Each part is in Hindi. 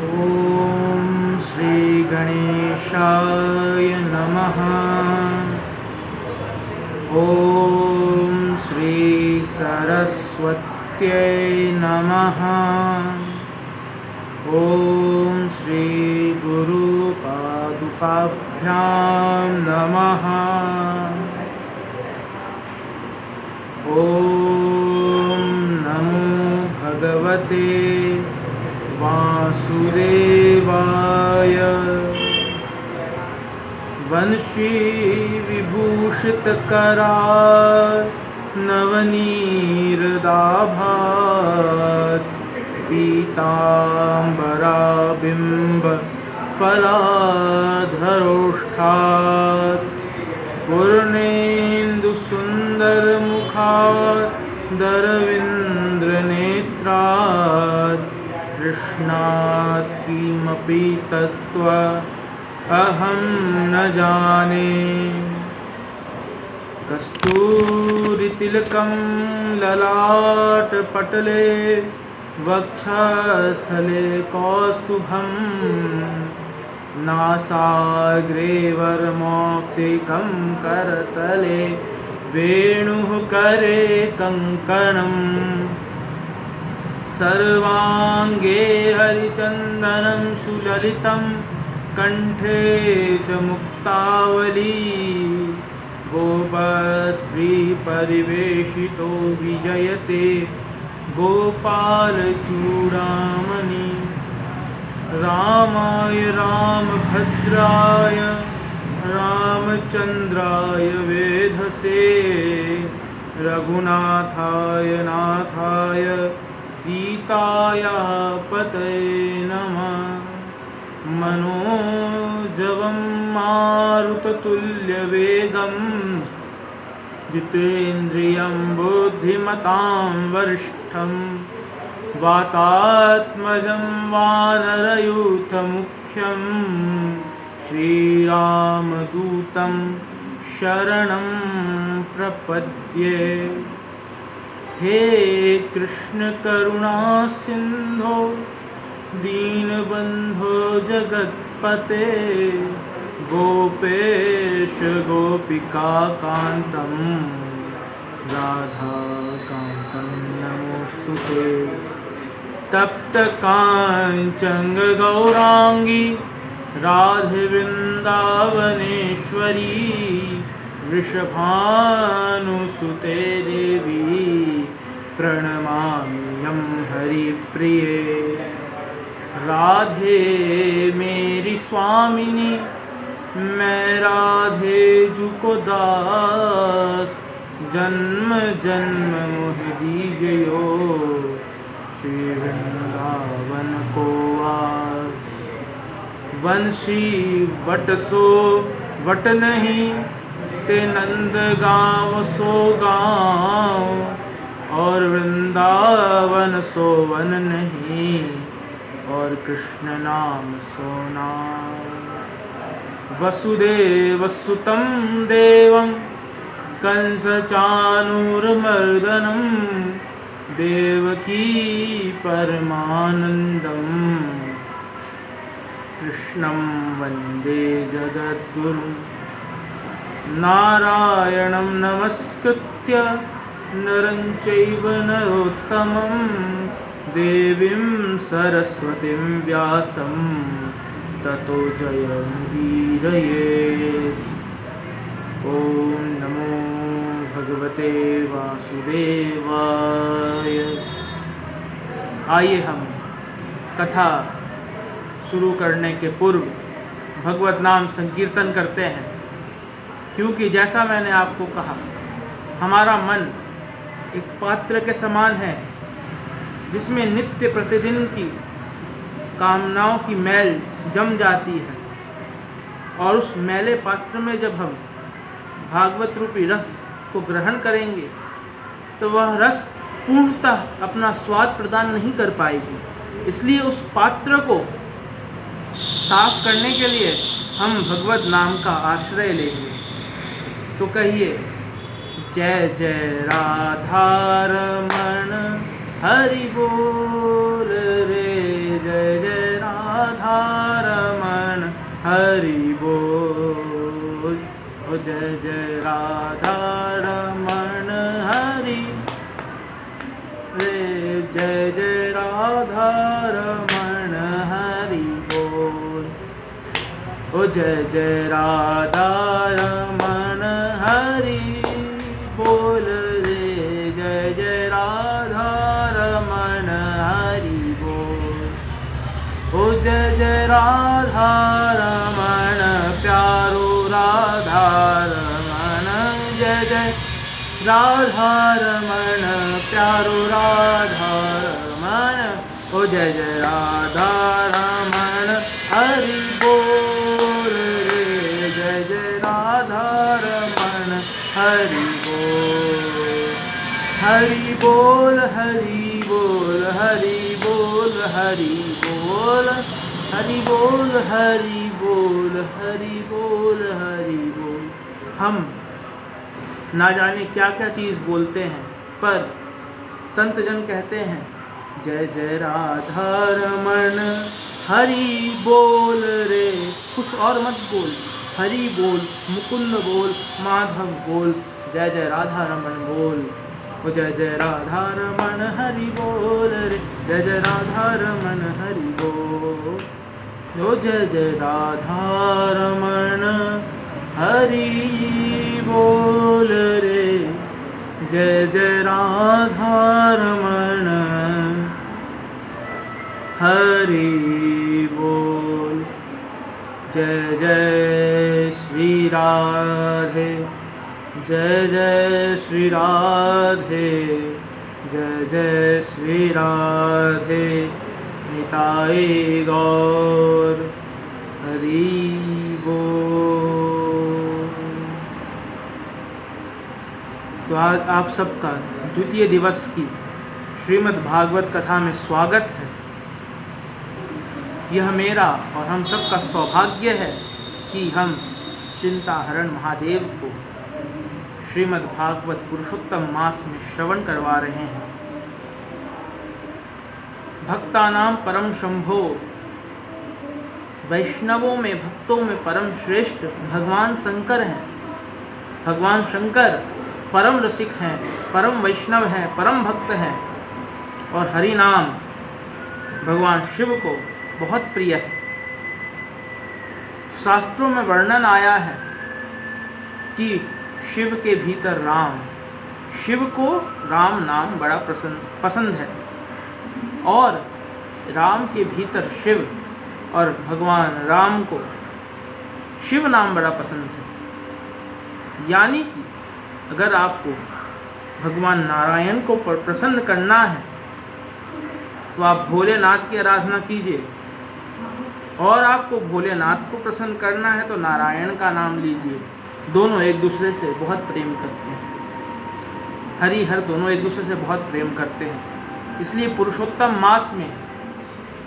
ॐ श्री गणेशाय नमः। ॐ श्री सरस्वत्यै नमः। ॐ श्री गुरुपादुकाभ्यां नमः। ॐ नमो भगवते वासुदेवाय। वंशी विभूषितकराल नवनीरदाभात पीताम्बराबिम्ब फलाधरोष्ठात् पूर्णेन्दुसुन्दरमुखात् दरविन्द्रनेत्रात् कृष्णात् किमपि तत्त्वम् अहं न जाने। कस्तूरितिलकं ललाटपटले वक्षस्थले कौस्तुभं नासाग्रे वरमौक्तिकं करतले वेणुः करे कङ्कणम् सर्वाङ्गे हरिचन्दनं सुललितं कंठे च मुक्तावली गोपस्त्री परिवेशितो विजयते गोपालचूडामणि। रामाय रामभद्राय रामचन्द्राय वेधसे रघुनाथाय नाथाय सीताया पतये नमः। मनोजवं मारुततुल्यवेगं जितेन्द्रियं बुद्धिमतां वरिष्ठं वातात्मजं वानरयूथमुख्यं श्रीरामदूतं शरणं प्रपद्ये। हे कृष्ण करुणा सिंधो दीनबंधो जगत्पते गोपेश गोपिका कांतं राधा कांतं नमोस्तुते। तप्त कांचन गौरांगी राधे वृंदावनेश्वरी वृषभानुसुते देवी प्रणमाम्यहं हरिप्रिये। राधे मेरी स्वामिनी मैं राधे जुको दास जन्म जन्म मोह दीजियो श्री वृंदावन को वास। वंशी वट सो वट नहीं ते नंद गाँव सो गाँव और वृंदावन सो वन नहीं और कृष्ण नाम सो नाम। वसुदेव सुतं देवं कंस चाणूरमर्दनं देवकी परमानंदं कृष्णं वन्दे जगद्गुरुं। नारायणं नमस्कृत्य नरं चैव नरोत्तमं देवीं सरस्वतीं व्यासं ततो जयमुदीरयेत्। ॐ नमो भगवते वासुदेवाय। आइए हम कथा शुरू करने के पूर्व भगवत नाम संकीर्तन करते हैं, क्योंकि जैसा मैंने आपको कहा हमारा मन एक पात्र के समान है जिसमें नित्य प्रतिदिन की कामनाओं की मैल जम जाती है, और उस मैले पात्र में जब हम भागवत रूपी रस को ग्रहण करेंगे तो वह रस पूर्णतः अपना स्वाद प्रदान नहीं कर पाएगी। इसलिए उस पात्र को साफ करने के लिए हम भगवत नाम का आश्रय लेंगे। तो कहिए, जय जय राधा रमण हरि बोल रे, जय जय राधा राधारमण हरि बोल। ओ जय जय राधारमण हरि रे, जय जय राधारमण हरि बोल। ओ जय जय राधारमण हरि बोल रे, जय जय राधारमण हरि बोल। ओ जय जय राधारमण प्यारो राधारमण, जय जय राधारमण प्यारो राधारमण। ओ जय जय राधारमण हरि बोल रे, जय जय राधारमण हरि बोल। हरि बोल हरि बोल हरि बोल हरि बोल, हरि बोल हरि बोल हरि बोल हरि बोल। हम ना जाने क्या क्या चीज़ बोलते हैं, पर संत जन कहते हैं जय जय राधारमण हरि बोल रे, कुछ और मत बोल, हरि बोल, मुकुंद बोल, माधव बोल, जय जय राधारमण बोल। ओ जय जय राधारमण हरि बोल रे, जय जय राधारमण हरि बोल। ओ जय जय राधारमण हरि बोल रे, जय जय राधारमण हरि बोल। जय जय श्री राधे, जय जय श्री राधे, जय जय श्री राधे, निताई गौर हरि बोल। तो आज आप सबका द्वितीय दिवस की श्रीमद् भागवत कथा में स्वागत है। यह मेरा और हम सबका सौभाग्य है कि हम चिंताहरण महादेव को श्रीमद् भागवत पुरुषोत्तम मास में श्रवण करवा रहे हैं। भक्तानां परम शंभो, वैष्णवों में भक्तों में परम श्रेष्ठ भगवान शंकर हैं। भगवान शंकर परम रसिक हैं, परम वैष्णव हैं, परम भक्त हैं और हरि नाम भगवान शिव को बहुत प्रिय है। शास्त्रों में वर्णन आया है कि शिव के भीतर राम, शिव को राम नाम बड़ा पसंद है और राम के भीतर शिव और भगवान राम को शिव नाम बड़ा पसंद है। यानी कि अगर आपको भगवान नारायण को प्रसन्न करना है तो आप भोलेनाथ की आराधना कीजिए, और आपको भोलेनाथ को प्रसन्न करना है तो नारायण का नाम लीजिए। दोनों एक दूसरे से बहुत प्रेम करते हैं, हरि हर दोनों एक दूसरे से बहुत प्रेम करते हैं। इसलिए पुरुषोत्तम मास में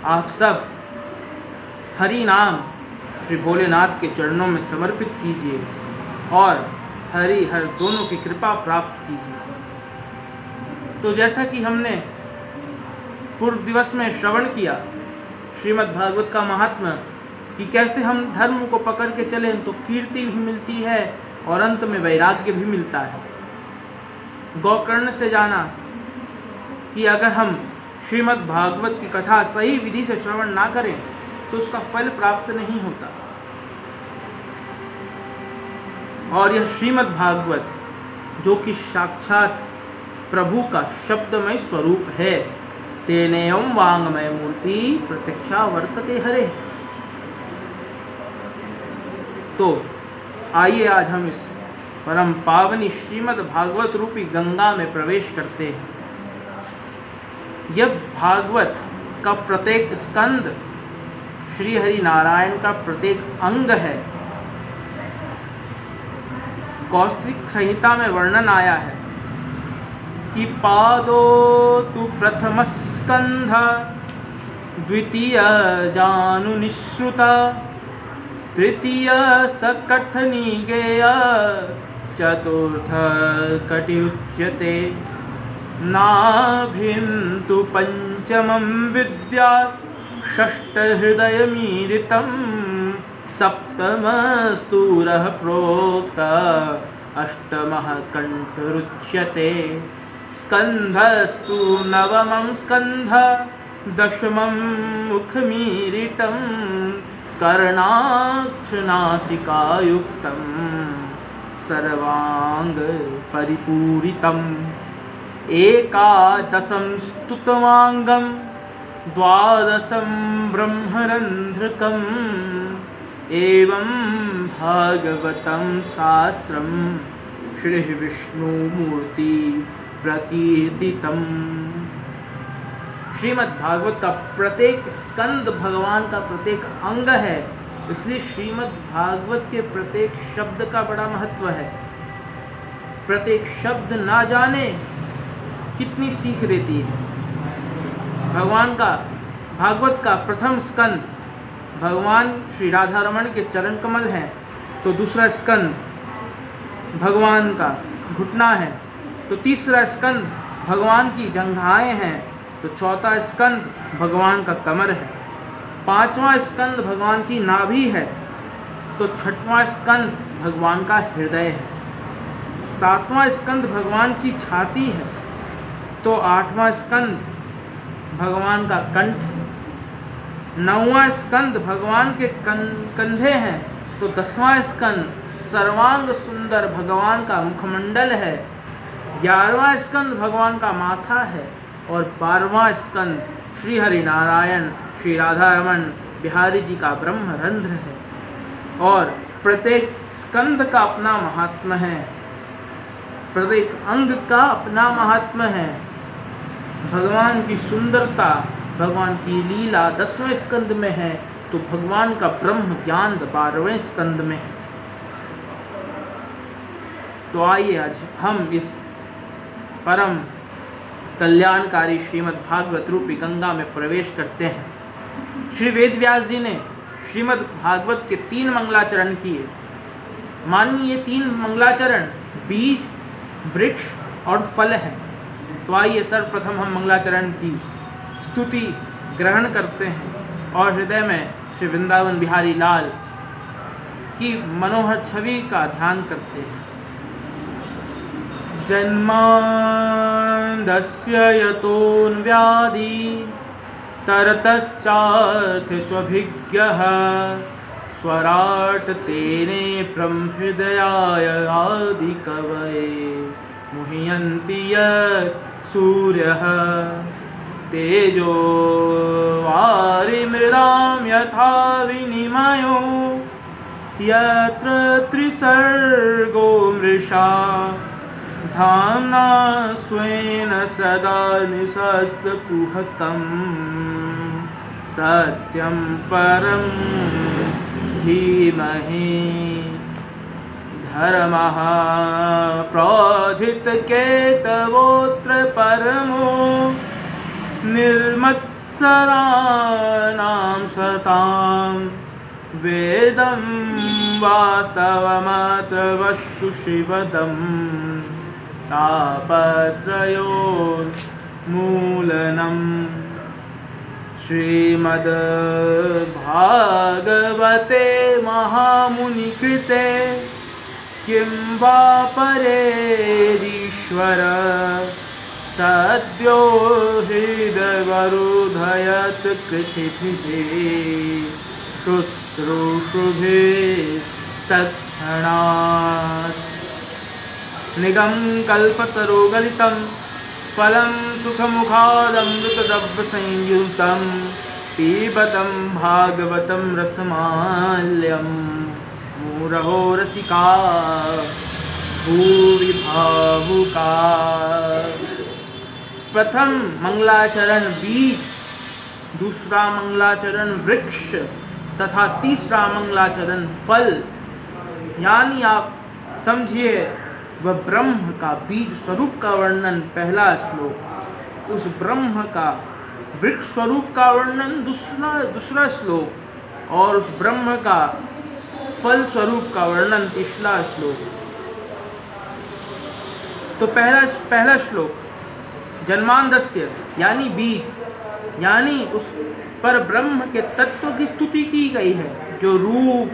आप सब हरि नाम श्री भोलेनाथ के चरणों में समर्पित कीजिए और हरि हर दोनों की कृपा प्राप्त कीजिए। तो जैसा कि हमने पूर्व दिवस में श्रवण किया श्रीमद् भागवत का महात्म्य कि कैसे हम धर्म को पकड़ के चलें तो कीर्ति भी मिलती है और अंत में वैराग्य भी मिलता है। गोकर्ण से जाना कि अगर हम श्रीमद् भागवत की कथा सही विधि से श्रवण ना करें तो उसका फल प्राप्त नहीं होता। और यह श्रीमद् भागवत जो कि साक्षात प्रभु का शब्दमय स्वरूप है, तेनेयम वांगमय मूर्ति प्रत्यक्षा वर्तते हरे। तो आइए आज हम इस परम पावनी श्रीमद् भागवत रूपी गंगा में प्रवेश करते हैं। यह भागवत का प्रत्येक स्कंद श्री हरि नारायण का प्रत्येक अंग है। कौस्तिक संहिता में वर्णन आया है कि पादो तु प्रथम स्कंध, द्वितीय जानुनिश्रुत, तृतीय सकठनिगेय, चतुर्थ कटियुच्यते, नाभिं तु पंचमं विद्यात् षष्ठहृदयमीरितं सप्तमस्तूरः प्रोक्ता अष्टमः कण्ठरुच्यते स्कन्धस्तु नवमं स्कन्ध दशमं मुखमीरितं कर्णाक्षनासिकायुक्तं सर्वाङ्गपरिपूरितम् एकादशं स्तुतवाङ्गं द्वादशं ब्रह्मरन्ध्रकम् एवं भागवतं शास्त्रं श्रीविष्णुमूर्ति प्रकीर्तितम्। श्रीमद् भागवत का प्रत्येक स्कंद भगवान का प्रत्येक अंग है, इसलिए श्रीमद् भागवत के प्रत्येक शब्द का बड़ा महत्व है। प्रत्येक शब्द ना जाने कितनी सीख देती है। भगवान का भागवत का प्रथम स्कंद भगवान श्री राधा रमण के चरण कमल हैं, तो दूसरा स्कंद भगवान का घुटना है, तो तीसरा स्कंद भगवान की जंघाएं हैं, तो चौथा स्कंद भगवान का कमर है, पांचवा स्कंद भगवान की नाभि है, तो छठवां स्कंद भगवान का हृदय है, सातवां स्कंद भगवान की छाती है, तो आठवां स्कंद भगवान का कंठ है, नौवां स्कंद भगवान के कंधे हैं, तो 10वां स्कंद सर्वांग सुंदर भगवान का मुखमंडल है, 11वां स्कंद भगवान का माथा है, और 12वां स्कंद श्री हरि नारायण श्री राधा रमण बिहारी जी का ब्रह्मरंध्र है। और प्रत्येक स्कंद का अपना महात्म्य है, प्रत्येक अंग का अपना महात्म्य है। भगवान की सुंदरता, भगवान की लीला 10वें स्कंद में है, तो भगवान का ब्रह्म ज्ञान 12वें स्कंद में है। तो आइए आज हम इस परम कल्याणकारी श्रीमद् भागवत रूपी गंगा में प्रवेश करते हैं। श्री वेद व्यास जी ने श्रीमद् भागवत के 3 मंगलाचरण किए। मानिए ये 3 मंगलाचरण बीज, वृक्ष और फल है। तो आइए सर्वप्रथम हम मंगलाचरण की स्तुति ग्रहण करते हैं और हृदय में श्री वृंदावन बिहारी लाल की मनोहर छवि का ध्यान करते हैं। जन्मान्दस्य यतोऽन्व्याधि तरतश्चार्थस्वभिज्ञः स्वराट् तेने ब्रह्महृदयाय आदिकवये मुह्यन्ति यत् सूर्यः तेजो वारिमृदां यथा विनिमयो यत्र त्रिसर्गो मृषा धाम्ना स्वेन सदा निशस्त्रकुहकं सत्यं परं धीमहि धर्मः प्रोज्झितकेतवोऽत्र परमो निर्मत्सराणां सतां वेदं वास्तवमतवस्तु शिवदम् तापत्रयोन्मूलनम् श्रीमद् भागवते महामुनिकृते किं वा परेरीश्वर सद्यो हृदयवरुधयत् कृतिभिः शुश्रूषुभिः तत्क्षणात् निगम कल्पतरुगलितं फलं सुखमुखादमृतद्रव्यसंयुतं पीबतं भागवतं रसमाल्यं मुरहो रसिका भूरि भावुका। प्रथम मंगलाचरण बीज, दूसरा मंगलाचरण वृक्ष तथा तीसरा मंगलाचरण फल। यानी आप समझिए वह ब्रह्म का बीज स्वरूप का वर्णन पहला श्लोक, उस ब्रह्म का वृक्ष स्वरूप का वर्णन दूसरा श्लोक, और उस ब्रह्म का फल स्वरूप का वर्णन तीसरा श्लोक। तो पहला श्लोक जन्मांदस्य यानी बीज, यानी उस पर ब्रह्म के तत्व की स्तुति की गई है, जो रूप,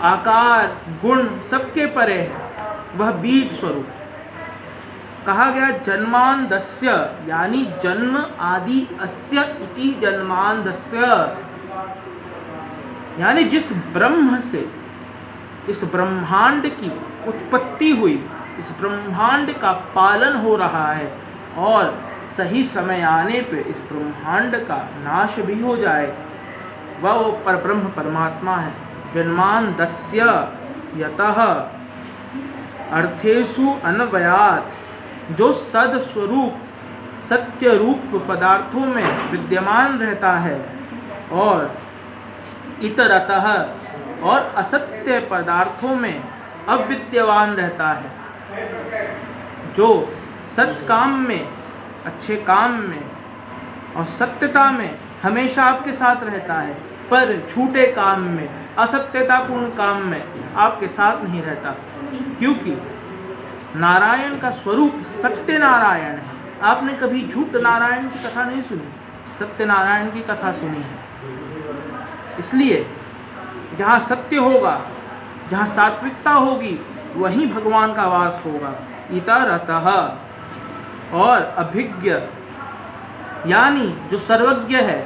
आकार, गुण सबके परे है, वह बीज स्वरूप। कहा गया जन्मांधस्य, यानी जन्म आदि अस्य इति जन्मांधस्य, यानी जिस ब्रह्म से इस ब्रह्मांड की उत्पत्ति हुई, इस ब्रह्मांड का पालन हो रहा है और सही समय आने पे इस ब्रह्मांड का नाश भी हो जाए, वह वो परब्रह्म परमात्मा है। जन्मांधस्य यतः अर्थेषु अन्वयात्, जो सद स्वरूप सत्य रूप पदार्थों में विद्यमान रहता है और इतरतः और असत्य पदार्थों में अविद्यमान रहता है, जो सच काम में, अच्छे काम में और सत्यता में हमेशा आपके साथ रहता है, पर झूठे काम में, असत्यतापूर्ण काम में आपके साथ नहीं रहता, क्योंकि नारायण का स्वरूप सत्य नारायण है। आपने कभी झूठ नारायण की कथा नहीं सुनी, सत्य नारायण की कथा सुनी है। इसलिए जहाँ सत्य होगा, जहाँ सात्विकता होगी, वहीं भगवान का वास होगा। इतरतः और अभिज्ञ, यानी जो सर्वज्ञ है,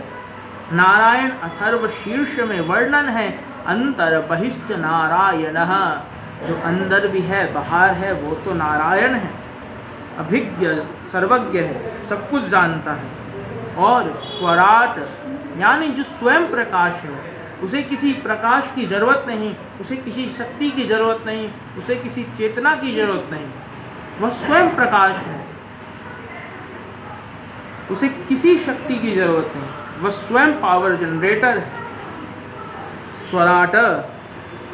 नारायण अथर्व शीर्ष में वर्णन है अंतर बहिश्च नारायणः, जो अंदर भी है बाहर है वो तो नारायण है। अभिज्ञ सर्वज्ञ है, सब कुछ जानता है। और स्वराट, यानी जो स्वयं प्रकाश है, उसे किसी प्रकाश की जरूरत नहीं, उसे किसी शक्ति की जरूरत नहीं, उसे किसी चेतना की जरूरत नहीं, वह स्वयं प्रकाश है, उसे किसी शक्ति की जरूरत नहीं, वह स्वयं पावर जनरेटर है। स्वराट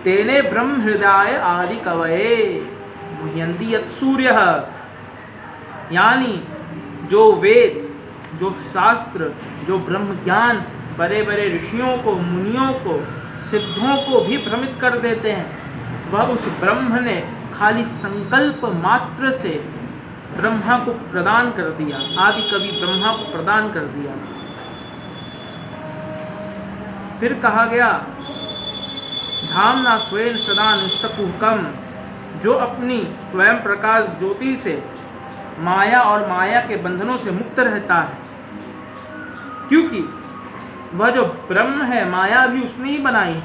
तेने ब्रह्म हृदय आदि कवये मुह्यन्ति यत् सूर्यः, यानी जो वेद, जो शास्त्र, जो ब्रह्म ज्ञान बड़े बड़े ऋषियों को, मुनियों को, सिद्धों को भी भ्रमित कर देते हैं, वह उस ब्रह्म ने खाली संकल्प मात्र से ब्रह्मा को प्रदान कर दिया, आदि कवि ब्रह्मा को प्रदान कर दिया। फिर कहा गया धामना स्वयं सदा निस्तकुहकम, जो अपनी स्वयं प्रकाश ज्योति से माया और माया के बंधनों से मुक्त रहता है, क्योंकि वह जो ब्रह्म है, माया भी उसने ही बनाई है,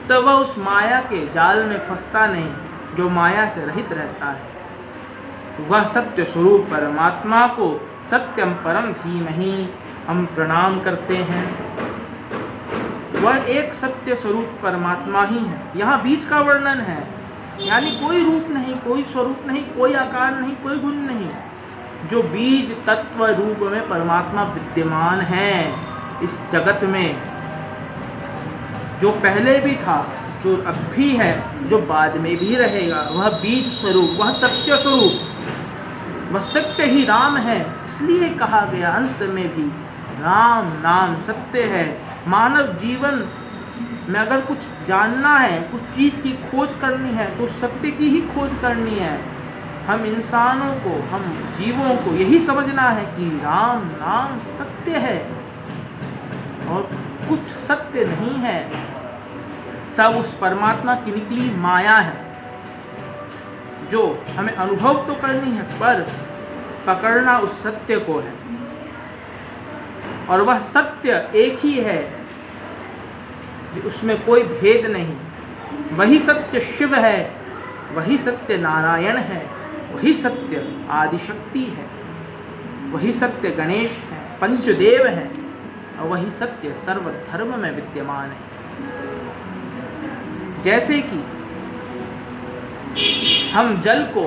तो वह उस माया के जाल में फंसता नहीं, जो माया से रहित रहता है। वह सत्य स्वरूप परमात्मा को सत्यम परम धीमहि हम प्रणाम करते हैं। वह एक सत्य स्वरूप परमात्मा ही है। यहाँ बीज का वर्णन है, यानी कोई रूप नहीं, कोई स्वरूप नहीं, कोई आकार नहीं, कोई गुण नहीं, जो बीज तत्व रूप में परमात्मा विद्यमान है इस जगत में, जो पहले भी था, जो अब भी है, जो बाद में भी रहेगा, वह बीज स्वरूप, वह सत्य स्वरूप, वह सत्य ही राम है। इसलिए कहा गया अंत में भी राम नाम सत्य है। मानव जीवन में अगर कुछ जानना है, कुछ चीज़ की खोज करनी है, तो सत्य की ही खोज करनी है। हम इंसानों को, हम जीवों को यही समझना है कि राम नाम सत्य है और कुछ सत्य नहीं है, सब उस परमात्मा की निकली माया है, जो हमें अनुभव तो करनी है, पर पकड़ना उस सत्य को है। और वह सत्य एक ही है, उसमें कोई भेद नहीं। वही सत्य शिव है, वही सत्य नारायण है, वही सत्य आदिशक्ति है, वही सत्य गणेश है, पंचदेव है, और वही सत्य सर्वधर्म में विद्यमान है। जैसे कि हम जल को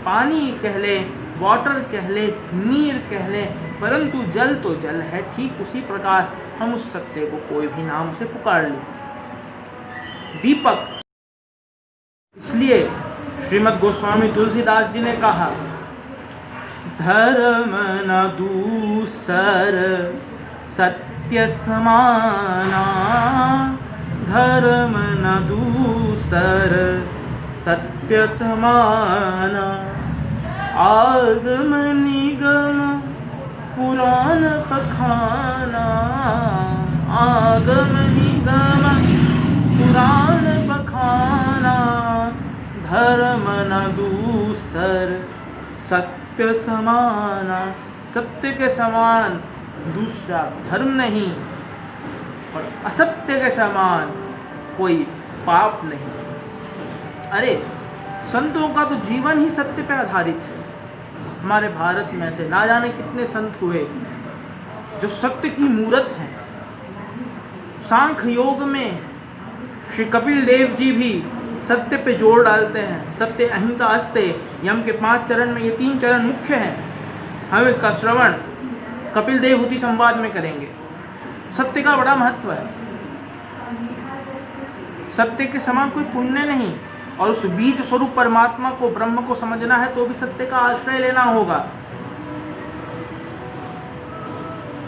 पानी कह लें, वाटर कह लें, नीर कह लें, परंतु जल तो जल है, ठीक उसी प्रकार हम उस सत्य को कोई भी नाम से पुकार लें। दीपक, इसलिए श्रीमद् गोस्वामी तुलसीदास जी ने कहा, धर्म न दूसर सत्य समाना, धर्म न दूसर सत्य समाना, आगम निगम पुराण बखाना, आगम निगम पुराण बखाना, धर्म न दूसर सत्य समाना। सत्य के समान दूसरा धर्म नहीं और असत्य के समान कोई पाप नहीं। अरे संतों का तो जीवन ही सत्य पर आधारित है। हमारे भारत में से ना जाने कितने संत हुए जो सत्य की मूरत हैं। सांख्य योग में श्री कपिल देव जी भी सत्य पे जोर डालते हैं। सत्य, अहिंसा, अस्तेय, यम के 5 चरण में ये 3 चरण मुख्य हैं। हम इसका श्रवण कपिल देवहूति संवाद में करेंगे। सत्य का बड़ा महत्व है। सत्य के समान कोई पुण्य नहीं, और उस बीज स्वरूप परमात्मा को, ब्रह्म को समझना है तो भी सत्य का आश्रय लेना होगा।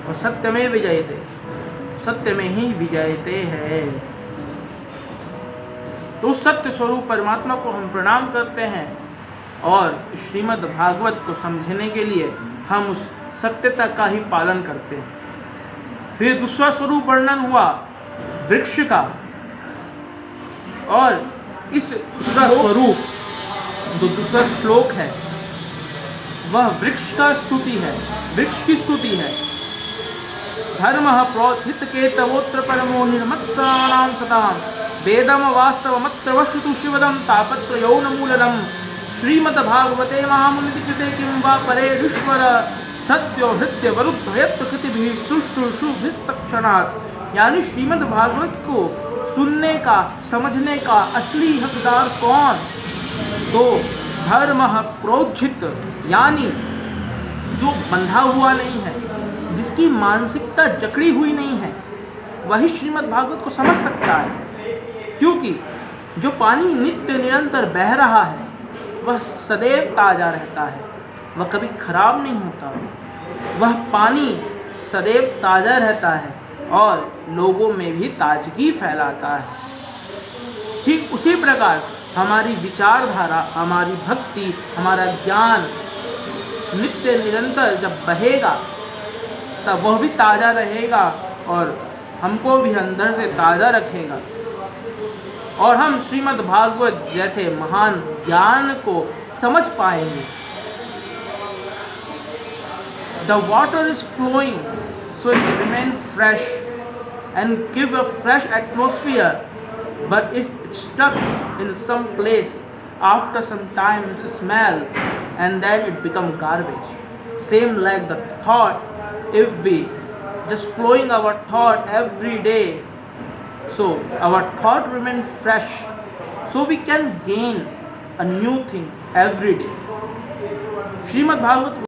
और सत्य में विजयते, सत्य में ही विजयते है। तो उस सत्य स्वरूप परमात्मा को हम प्रणाम करते हैं और श्रीमद् भागवत को समझने के लिए हम उस सत्यता का ही पालन करते हैं। फिर दूसरा स्वरूप वर्णन हुआ वृक्ष का, और इस दूसरा स्वरूप जो दूसरा श्लोक है वह वृक्ष का स्तुति है, वृक्ष की स्तुति है। धर्मः प्रोत्थित केतवोत्र परमो निर्मत्सराणां सतां, वेदम वास्तवमत्र वस्तुतु शिवदं तापत्रयो न मूलदम्। श्रीमद्भागवते महामुनिकृते किं वा परेरीश्वर, सत्यो हृत्य वरुद्ध यत्र कृतिभिः सुष्ठुषुभिस्तक्षणात्। यानी श्रीमद्भागवत को सुनने का, समझने का असली हकदार कौन? तो धर्म प्रोज्झित, यानी जो बंधा हुआ नहीं है, जिसकी मानसिकता जकड़ी हुई नहीं है, वही श्रीमद् भागवत को समझ सकता है। क्योंकि जो पानी नित्य निरंतर बह रहा है वह सदैव ताजा रहता है, वह कभी खराब नहीं होता। वह पानी सदैव ताजा रहता है और लोगों में भी ताजगी फैलाता है। ठीक उसी प्रकार हमारी विचारधारा, हमारी भक्ति, हमारा ज्ञान नित्य निरंतर जब बहेगा तब वह भी ताज़ा रहेगा और हमको भी अंदर से ताज़ा रखेगा, और हम श्रीमद् भागवत जैसे महान ज्ञान को समझ पाएंगे। The water is flowing, so it remains fresh and give a fresh atmosphere. But if it stuck in some place, after some time it smell and then it become garbage. Same like the thought, if we just flowing our thought every day, so our thought remain fresh, so we can gain a new thing every day. Shrimad Bhagavat